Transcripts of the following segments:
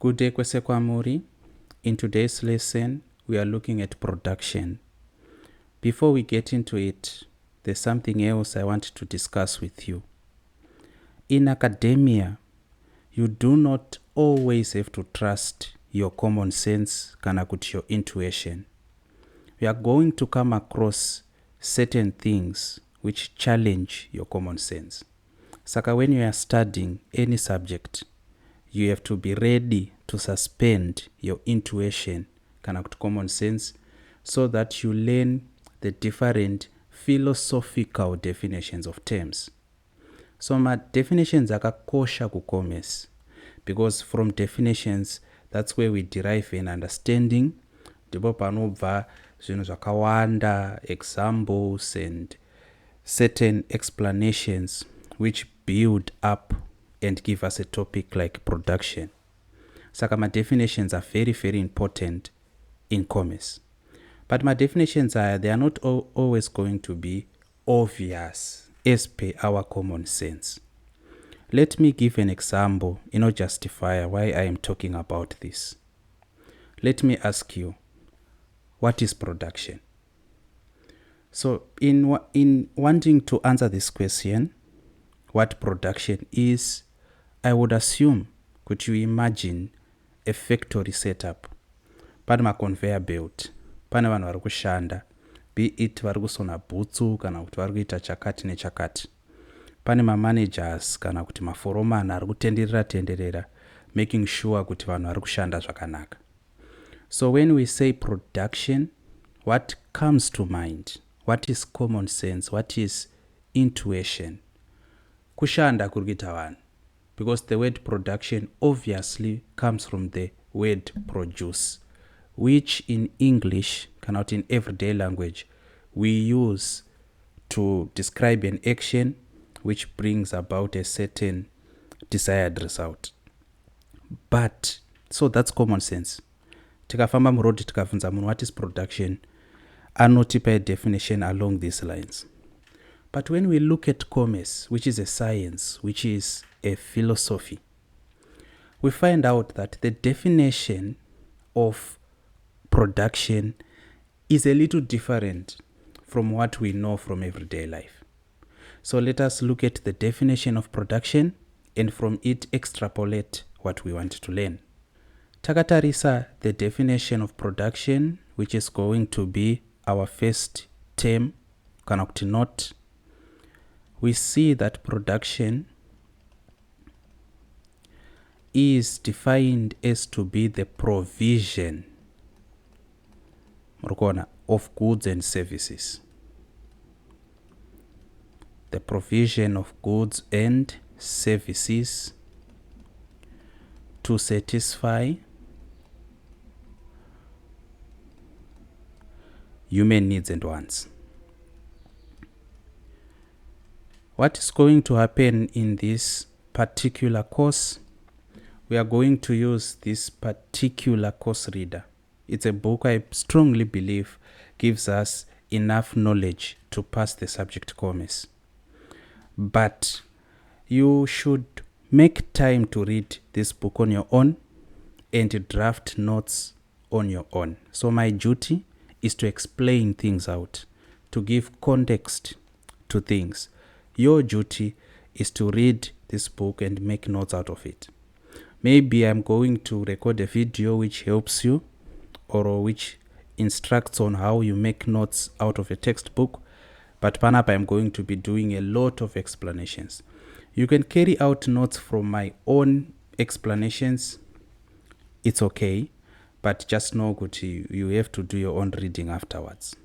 Good day Kwamuri. In today's lesson, we are looking at production. Before we get into it, there's something else I want to discuss with you. In academia, you do not always have to trust your common sense kana kuti your intuition. We are going to come across certain things which challenge your common sense. Saka when you are studying any subject, you have to be ready to suspend your intuition kana kuti common sense so that you learn the different philosophical definitions of terms. So my definitions akakosha kukomesi because from definitions that's where we derive an understanding. Ndipo panobva zvinhu zvakawanda, examples and certain explanations which build up and give us a topic like production. Saka my definitions are very, very important in commerce. But my definitions they are not always going to be obvious as per our common sense. Let me give an example, justify why I am talking about this. Let me ask you, what is production? So in wanting to answer this question, what production is, I would assume, could you imagine a factory setup? Pane ma-conveyor belt, pane vanhu vari kushanda, be it vari kusona bhutsu kana kuti vari kuita chakati nechakati. Pane ma-managers kana kuti ma-foreman ari kutenderera, making sure kuti vanhu vari kushanda zvakanaka. So when we say production, what comes to mind? What is common sense? What is intuition? Kushanda kuri kuita vanhu. Because the word production obviously comes from the word produce, which in English, cannot in everyday language, we use to describe an action which brings about a certain desired result. But, so that's common sense. Tikafamba muroad tikavunza munhu what is production, anotipa a definition along these lines. But when we look at commerce, which is a science, which is a philosophy, we find out that the definition of production is a little different from what we know from everyday life. So let us look at the definition of production and from it extrapolate what we want to learn. Takatarisa the definition of production, which is going to be our first term, kana kuti not. We see that production is defined as to be the provision of goods and services. The provision of goods and services to satisfy human needs and wants. What is going to happen in this particular course? We are going to use this particular course reader. It's a book I strongly believe gives us enough knowledge to pass the subject commerce. But you should make time to read this book on your own and draft notes on your own. So my duty is to explain things out, to give context to things. Your duty is to read this book and make notes out of it. Maybe I'm going to record a video which helps you or which instructs on how you make notes out of a textbook, but panapa I'm going to be doing a lot of explanations. You can carry out notes from my own explanations. It's okay, but just know that you have to do your own reading afterwards.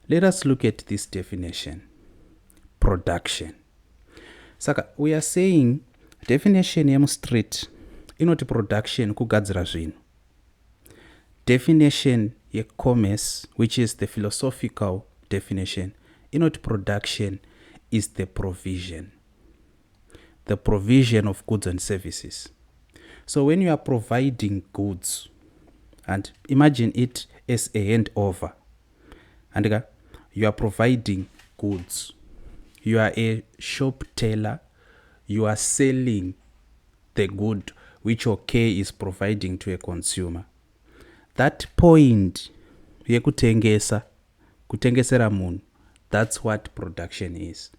Let us look at this definition. Production. Saka, we are saying definition yemu street inoti production kugadzira zvinhu. Definition ye commerce, which is the philosophical definition, inoti production is the provision. The provision of goods and services. So when you are providing goods, and imagine it as a handover, and you are providing goods. You are a shop teller, you are selling the good which OK is providing to a consumer. That point kutengesera munhu, that's what production is.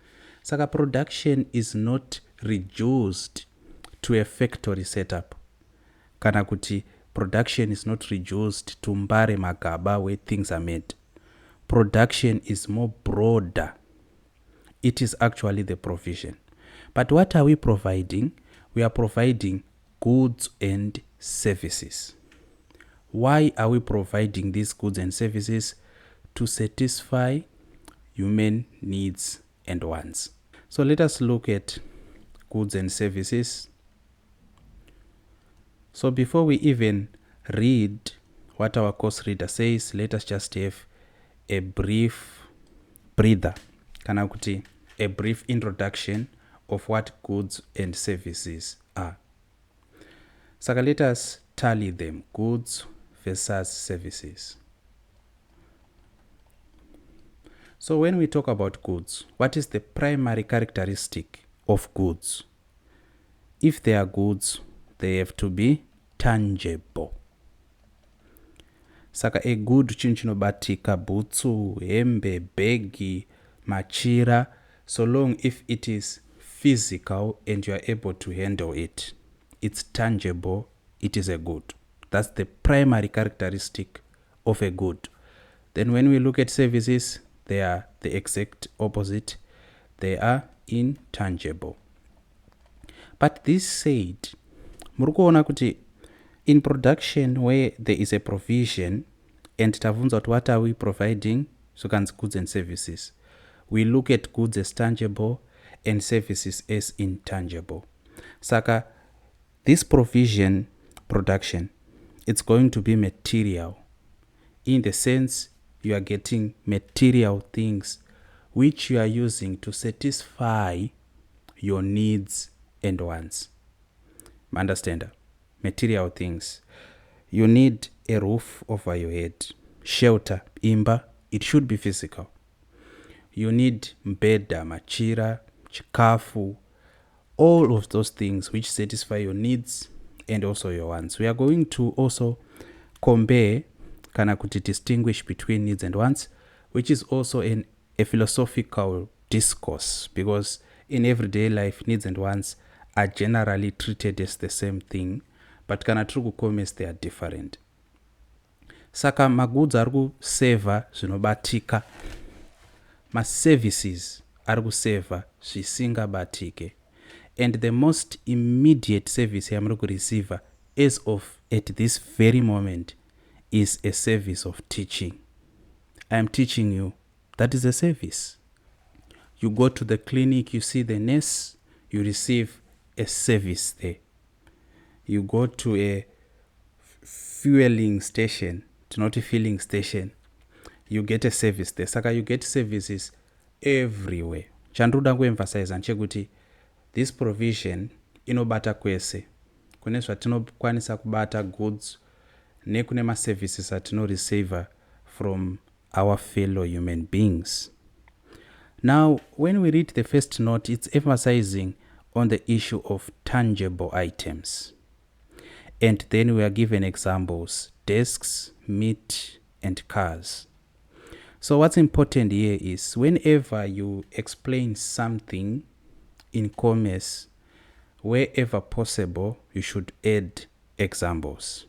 Saka production is not reduced to a factory setup. Kana kuti production is not reduced to mbare magaba where things are made. Production is more broader. It is actually the provision. But what are we providing? We are providing goods and services. Why are we providing these goods and services? To satisfy human needs and wants. So let us look at goods and services. So before we even read what our course reader says, let us just have a brief breather, kana kuti a brief introduction of what goods and services are. Saka let us tally them, goods versus services. So when we talk about goods, what is the primary characteristic of goods? If they are goods, they have to be tangible. Saka a good chinchinobatika, butsu, hembe, begi, machira, so long if it is physical and you are able to handle it, it's tangible, it is a good. That's the primary characteristic of a good. Then when we look at services, they are the exact opposite. They are intangible. But this said, murukuona kuti in production where there is a provision, and tavunza what are we providing? So goods and services. We look at goods as tangible and services as intangible. Saka, this provision production, it's going to be material, in the sense you are getting material things which you are using to satisfy your needs and wants. Understand? Material things. You need a roof over your head, shelter, imba, it should be physical. You need mbeda, machira, chikafu, all of those things which satisfy your needs and also your wants. We are going to also compare, kana kuti distinguish between needs and wants, which is also a philosophical discourse, because in everyday life, needs and wants are generally treated as the same thing, but kana tiri kukomesa they are different. Saka magoods ari kuseva zvinobatika, maservices ari kuseva zvisingabatike, and the most immediate service yamuri kureceive as of at this very moment is a service of teaching. I am teaching you. That is a service. You go to the clinic, you see the nurse, you receive a service there. You go to a fueling station, not a filling station, you get a service there. Saka you get services everywhere. Chanduda kuemphasize nchekuti this provision inobata kwese. Kune zvatinokwanisa kubata goods nekune ma services atino receive from our fellow human beings. Now, when we read the first note, it's emphasizing on the issue of tangible items. And then we are given examples, desks, meat, and cars. So what's important here is whenever you explain something in commerce, wherever possible, you should add examples.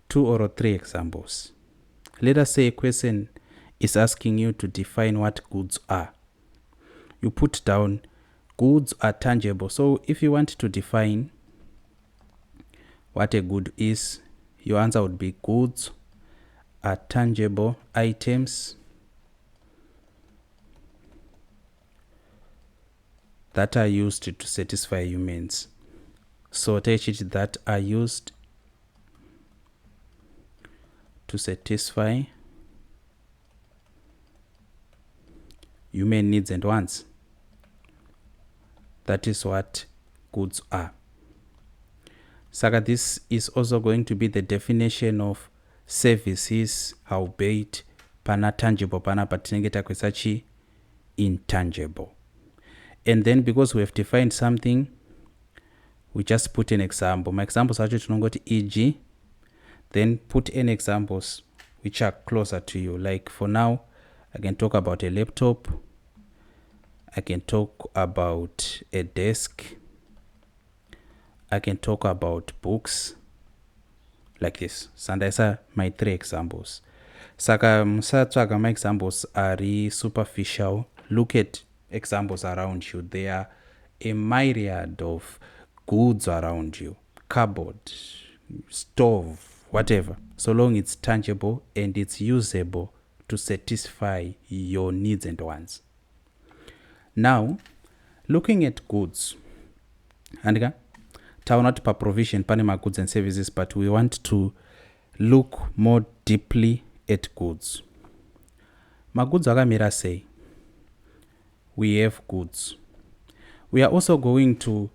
2 or 3 examples. Let us say a question is asking you to define what goods are. You put down goods are tangible. So if you want to define what a good is, your answer would be goods are tangible items that are used to satisfy humans. So take it that are used to satisfy human needs and wants. That is what goods are. Saka, this is also going to be the definition of services, howbeit pana tangible pana patinenge takwesachi intangible. And then because we have defined something, we just put an example. My examples are to e.g. then put any examples which are closer to you. Like for now, I can talk about a laptop, I can talk about a desk, I can talk about books, like this. Sandaisa my 3 examples. Saka musatsvaga my examples are superficial. Look at examples around you. There are a myriad of goods around you. Cupboard, stove, whatever. So long it's tangible and it's usable to satisfy your needs and wants. Now, looking at goods, andika taona pa provision pane ma goods and services, but we want to look more deeply at goods. Ma goods akamira sei. We have goods. We are also going to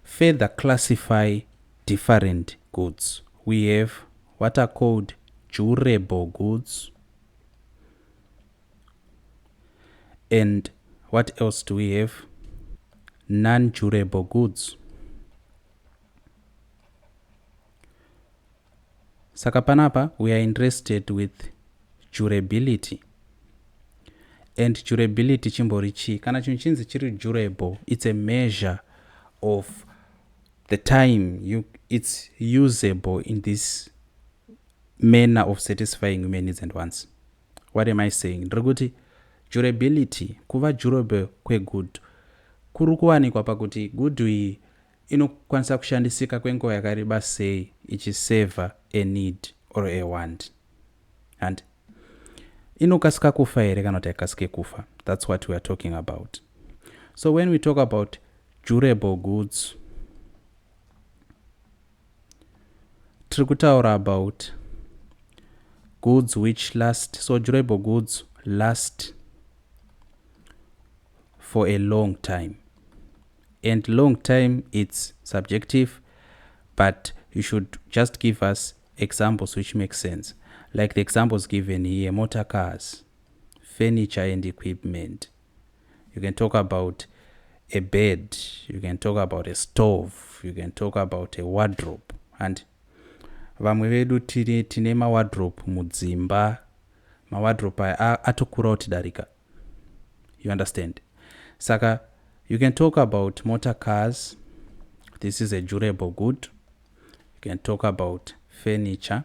further classify different goods. We have what are called durable goods. And what else do we have? Non-durable goods. Saka panapa, we are interested with durability. And durability chimborichi. Kana chinchinzi chiri durable, it's a measure of the time it's usable in this manner of satisfying human needs and wants. What am I saying? Ndrikuti durability, kuva durable kwe good, kuri kuwanikwa pakuti good iyi inokwanisa kushandisika kwenguva yakareba sei ichiseva a need or a want. And inokasika kufa here kana kuti yakasike kufa. That's what we are talking about. So when we talk about durable goods, tiri kutaura about goods which last. So durable goods last for a long time. And long time, it's subjective, but you should just give us examples which make sense. Like the examples given here: motor cars, furniture and equipment. You can talk about a bed, you can talk about a stove, you can talk about a wardrobe. And vamwe vedu tine ma wardrobe mudzimba, ma wardrobe atokura utidarika. You understand? Saka you can talk about motor cars. This is a durable good. You can talk about furniture.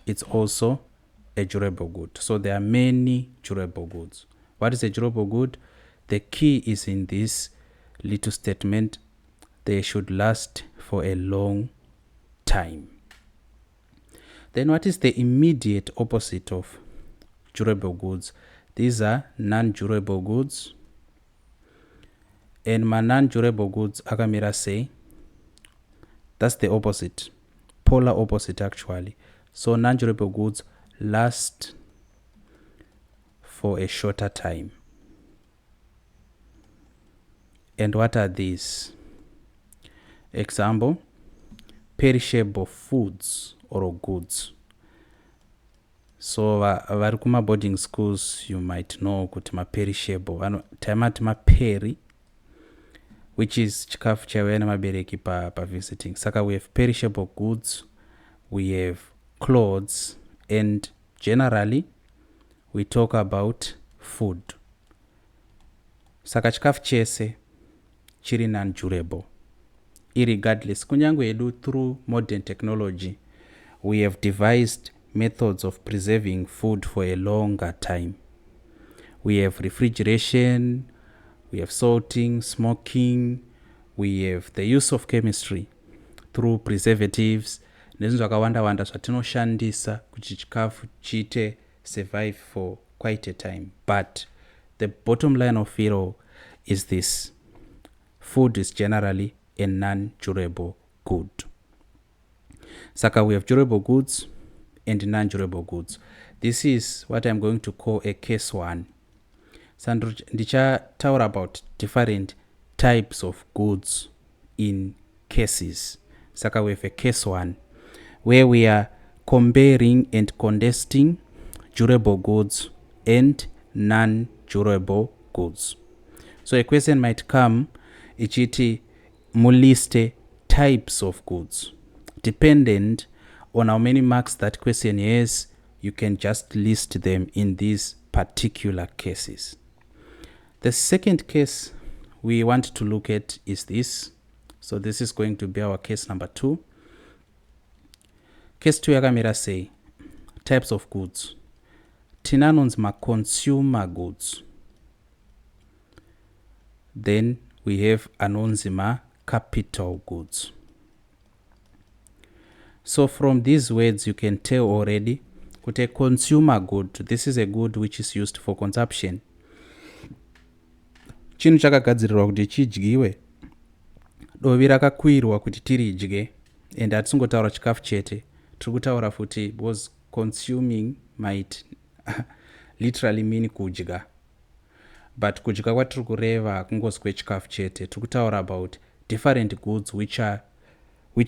It's also a durable good. So there are many durable goods. What is a durable good? The key is in this little statement: they should last for a long time. Then what is the immediate opposite of durable goods? These are non-durable goods. And my non-durable goods, akamira say, that's the opposite, polar opposite actually. So non-durable goods last for a shorter time. And what are these? Example: perishable foods or goods. So vari kuma boarding schools, you might know kuti ma perishable taimati ma peri, which is chikafu chaiuya nemabereki pa visiting. Saka we have perishable goods, we have clothes, and generally we talk about food. Saka chikafu chese chiri non-durable. Irregardless, kunyangwe edu through modern technology, we have devised methods of preserving food for a longer time. We have refrigeration, we have salting, smoking, we have the use of chemistry through preservatives. Nezvinhu zvakawanda zvatinoshandisa kuti chikafu chiite survive for quite a time. But the bottom line of it all is this: food is generally a non-durable good. Saka we have durable goods and non-durable goods. This is what I'm going to call a case 1. Sandro ndichataura about different types of goods in cases. Saka we have a case 1 where we are comparing and contrasting durable goods and non-durable goods. So a question might come ichiti muliste types of goods. Dependent on how many marks that question has, you can just list them in these particular cases. The second case we want to look at is this. So this is going to be our case number 2. Case 2 yakamira sei, types of goods. Tina anonzi ma-consumer goods. Then we have anonzi ma-capital goods. So from these words you can tell already that a consumer good, this is a good which is used for consumption. Chinhu chakagadzirirwa kuti chidyiwe, dovi rakakwirwa kuti tiridye, and hatisingotaura chikafu chete, tiri kutaura futi because consuming might literally mean kudya, but kudya kwatiri kureva hakungozi kwechikafu chete, tiri kutaura about different goods which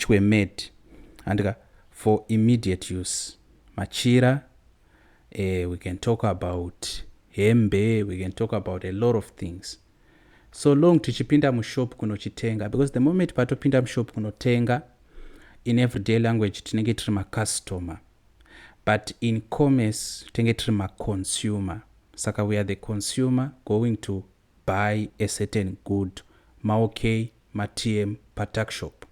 were made and for immediate use. Machira, we can talk about hembe, we can talk about a lot of things. So long tichipinda mushop kunochitenga, because the moment patopinda mushop kunotenga, in everyday language tinenge tiri ma-customer, but in commerce tinenge tiri ma-consumer. Saka we are the consumer going to buy a certain good, ma-okay, ma-TM, pa-tuck shop.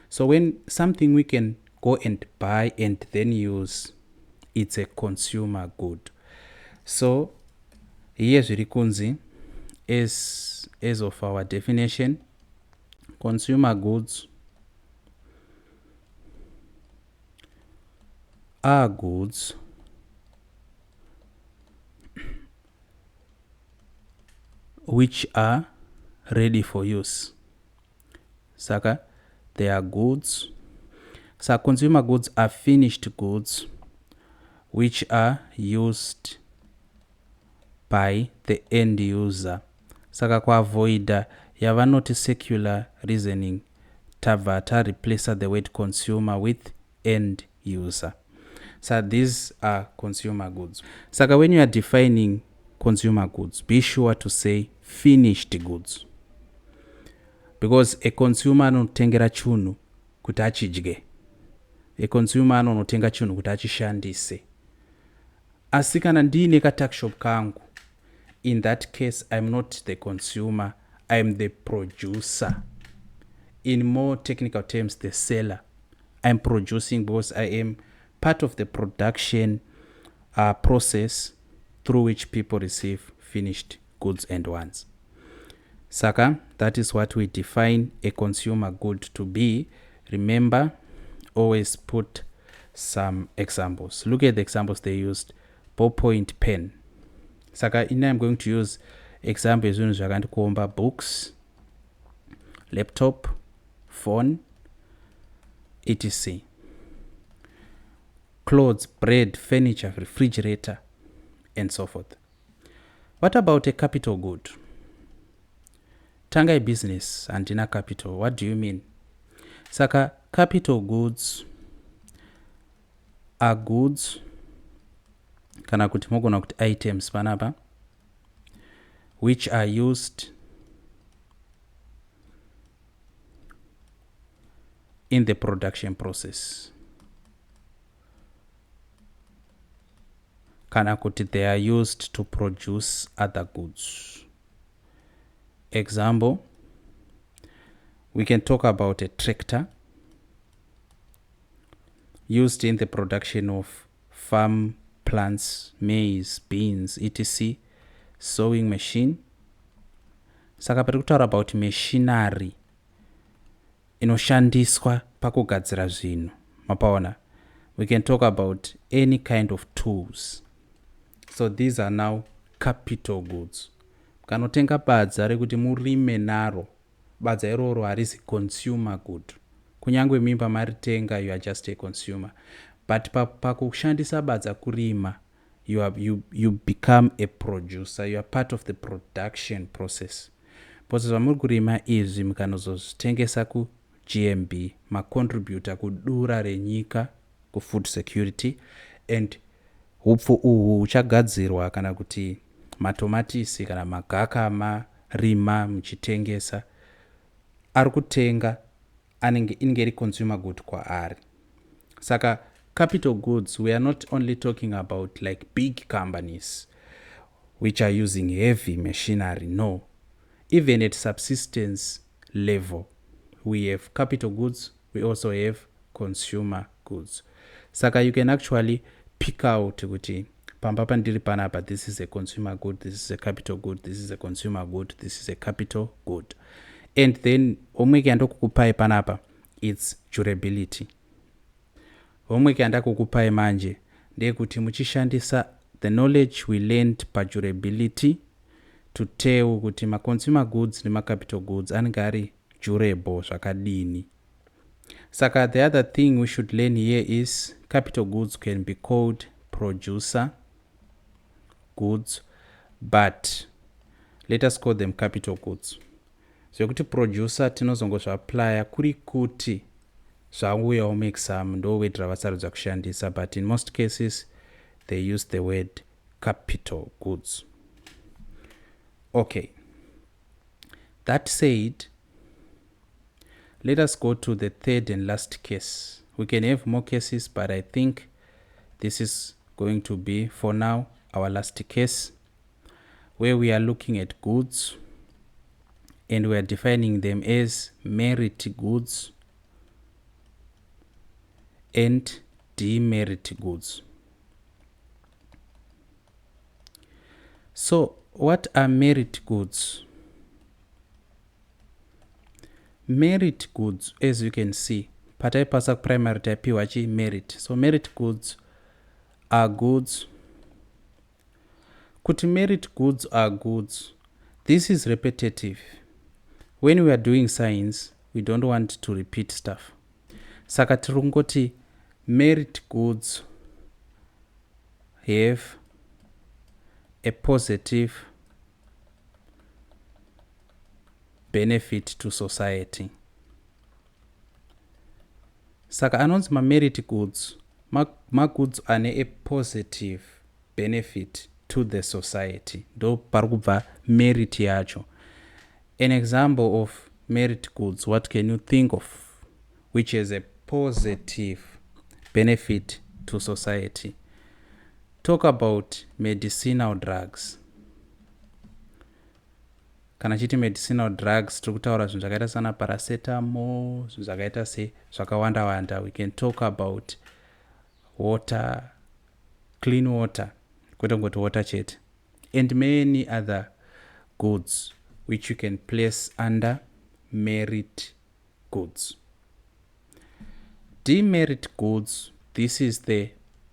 So when something we can go and buy and then use, it's a consumer good. So here zviri kunzi, as of our definition, consumer goods are goods which are ready for use. Saka, they are goods. So consumer goods are finished goods which are used by the end user. Saka kwa avoida yava not secular reasoning, tabva replace the word consumer with end user. So these are consumer goods. Saka when you are defining consumer goods, be sure to say finished goods, because a consumer anotengera chunu kuti achidye, a consumer anotenga chunu kuti achishandise. Asi kana ndine ka-tuck shop kangu, in that case I'm not the consumer, I'm the producer. In more technical terms, the seller. I'm producing because I am part of the production process through which people receive finished goods and ones. Saka, that is what we define a consumer good to be. Remember, always put some examples. Look at the examples they used. Ballpoint pen. Saka, I'm going to use examples zvakandikomba: books, laptop, phone, etc. Clothes, bread, furniture, refrigerator, and so forth. What about a capital good? Tanga business and in a capital, what do you mean? Saka, capital goods are goods, kana kuti mogona kuti items panapa, which are used in the production process. Kana kuti they are used to produce other goods. Example, we can talk about a tractor used in the production of farm plants, maize, beans, etc. Sewing machine. Saka pari kutaura about machinery inoshandiswa pakugadzira zvinhu. Mapaona, we can talk about any kind of tools. So these are now capital goods. Kanotenga badza rekuti murime naro, badza iroro harisi consumer good. Kunyangwe mimba maritenga, you are just a consumer. But pakushandisa badza kurima, you become a producer. You are part of the production process. Because zvamuri kurima izvi mukanozozvitengesa ku GMB, ma-contributor kudura renyika, ku food security, and hupfu uhu uchagadzirwa kana kuti matomatisi kana magaka marima muchitengesa, ari kutenga inenge consumer good kwaari. Saka capital goods, we are not only talking about like big companies which are using heavy machinery. No, even at subsistence level, we have capital goods, we also have consumer goods. Saka you can actually pick out kuti pamba pandiri panapa, this is a consumer good, this is a capital good, this is a consumer good, this is a capital good. And then homework yandokukupai panapa, it's durability. Homework yandakukupai manje ndekuti muchishandisa the knowledge we learned pa durability to tell kuti ma consumer goods nema capital goods anenge ari durable zvakadini. Saka the other thing we should learn here is capital goods can be called producer goods, but let us call them capital goods. So kuti producer tinozongozviaplya kuri kuti zvauyawo muexam ndo word ravasarudza kushandisa, but in most cases they use the word capital goods. Okay, that said, let us go to the third and last case. We can have more cases, but I think this is going to be, for now, our last case, where we are looking at goods and we are defining them as merit goods and demerit goods. So what are merit goods? Merit goods, as you can see, pataipasa primary taipiwa chi merit. So merit goods are goods. Kuti merit goods are goods. This is repetitive. When we are doing science, we don't want to repeat stuff. Saka tirungoti merit goods have a positive benefit to society. Saka anonzi ma merit goods, ma goods ane a positive benefit to the society. Do parikubva merit yacho. An example of merit goods, what can you think of which has a positive benefit to society? Talk about medicinal drugs. Kana chiti medicinal drugs, tikutaura zvinhu zvakaita sana paracetamol, zvinhu zvakaita se zvakawanda wanda. We can talk about water, clean water, kwete ngoti water chete, and many other goods which you can place under merit goods. Demerit goods, this is the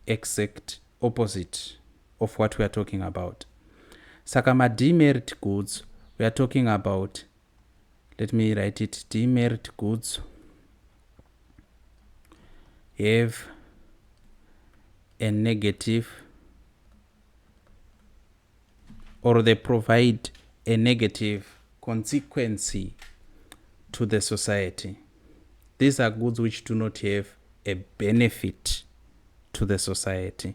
exact opposite of what we are talking about. Saka ma demerit goods, we are talking about, let me write it, demerit goods have a negative, or they provide a negative consequence to the society. These are goods which do not have a benefit to the society.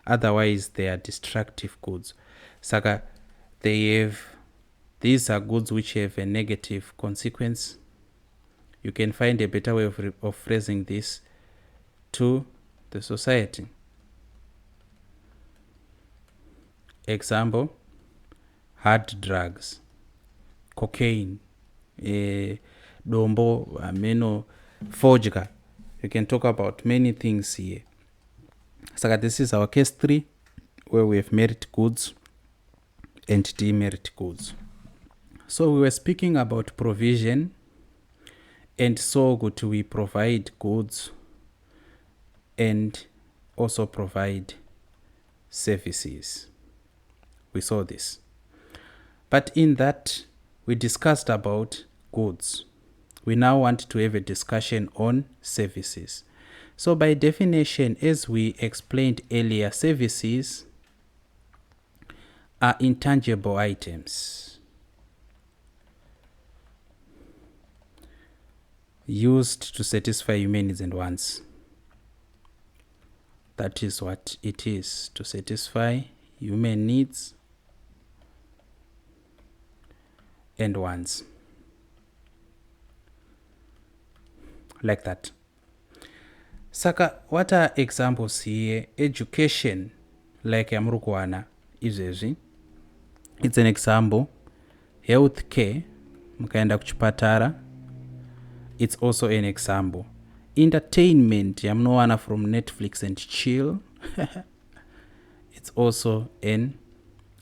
Otherwise, they are destructive goods. Saka, these are goods which have a negative consequence. You can find a better way of phrasing this to the society. Example, hard drugs, cocaine, dombo, amino, fodga. You can talk about many things here. So this is our case 3, where we have merit goods and demerit goods. So we were speaking about provision, and so good we provide goods and also provide services. We saw this. But in that, we discussed about goods. We now want to have a discussion on services. So by definition, as we explained earlier, services are intangible items used to satisfy human needs and wants. That is what it is, to satisfy human needs and wants. like that. Saka, what are examples here? Education, like yamuri kuwana izvezvi, it's an example. Healthcare, mukaenda kuchipatara, it's also an example. Entertainment, yamunowana from Netflix and chill, it's also an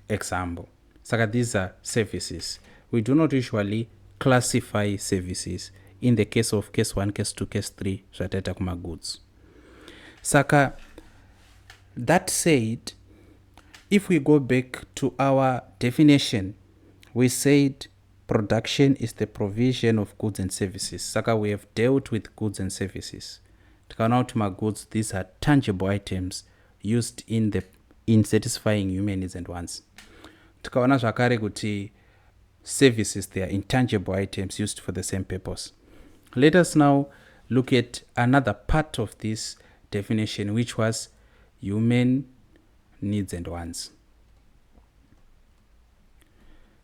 example. Saka, these are services. We do not usually classify services in the case of case 1, case 2, case 3 zvataita kuma goods. Saka, that said, if we go back to our definition, we said production is the provision of goods and services. Saka, we have dealt with goods and services. Tikaona kuti magoods, these are tangible items used in satisfying human needs and wants. Tikaona zvakare kuti services, they are intangible items used for the same purpose. Let us now look at another part of this definition, which was human needs and wants.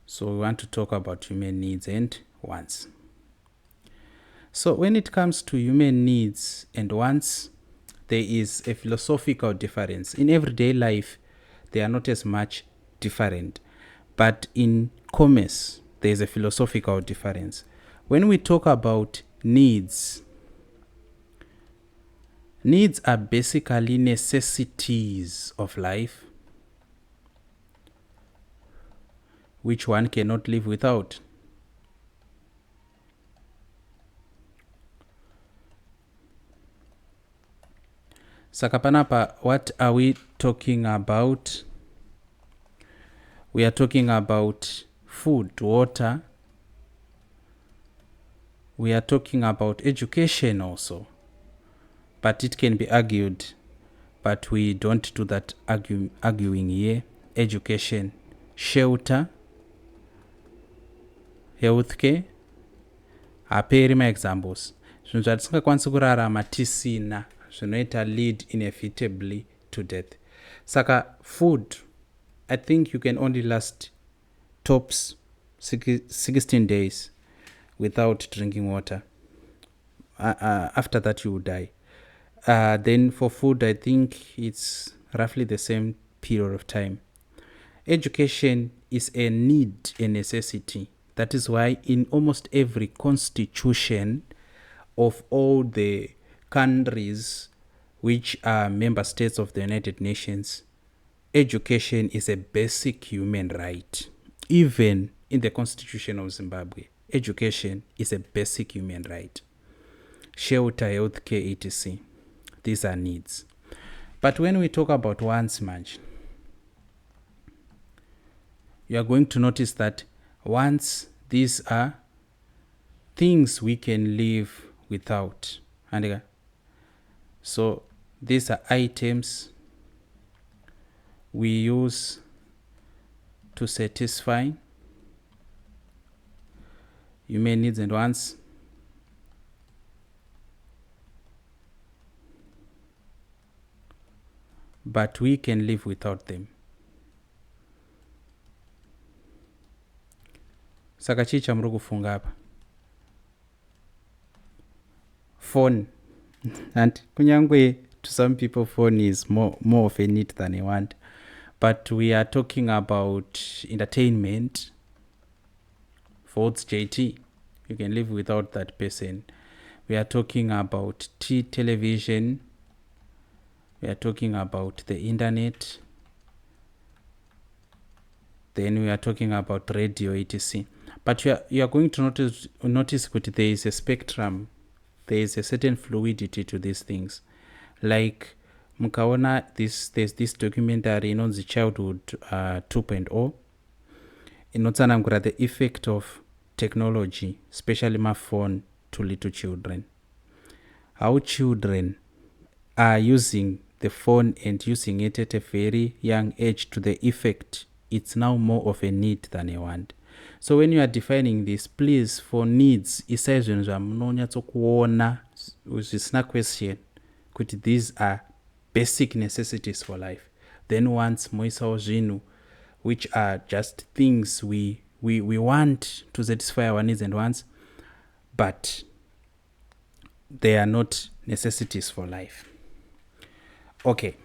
So we want to talk about human needs and wants. So when it comes to human needs and wants, there is a philosophical difference. In everyday life, they are not as much different. But in commerce, there is a philosophical difference. When we talk about needs are basically necessities of life, which one cannot live without. Saka panapa, what are we talking about? We are talking about food, water. We are talking about education also. But it can be argued, but we don't do that arguing here. Education, shelter, healthcare, aperi ma-examples. Zvinhu zvatisingakwanisi kurarama tisina zvinoita lead inevitably to death. Saka food, I think you can only last tops 16 days without drinking water. After that you will die. Then for food, I think it's roughly the same period of time. Education is a need, a necessity. That is why in almost every constitution of all the countries which are member states of the United Nations, education is a basic human right. Even in the Constitution of Zimbabwe, education is a basic human right. Shelter, healthcare, etc. These are needs. But when we talk about wants, you are going to notice that wants, these are things we can live without. And so these are items we use to satisfy human needs and wants. But we can live without them. Saka chii chamuri kufunga apa? Phone. And kunyangwe to some people phone is more of a need than a want. But we are talking about entertainment. Fords JT. You can live without that person. We are talking about television. We are talking about the internet. Then we are talking about radio, etc. But you are going to notice that there is a spectrum. There is a certain fluidity to these things. Like mukaona there's this documentary inonzi Childhood 2.0 inotsanangura the effect of technology, especially my phone, to little children. How children are using the phone and using it at a very young age to the effect it's now more of a need than a want. So when you are defining this, please, for needs, zvisina zvamunonyatsokuona zvisina question kuti these are basic necessities for life. Then wants moisawo zvinhu which are just things we want to satisfy our needs and wants, but they are not necessities for life. Okay,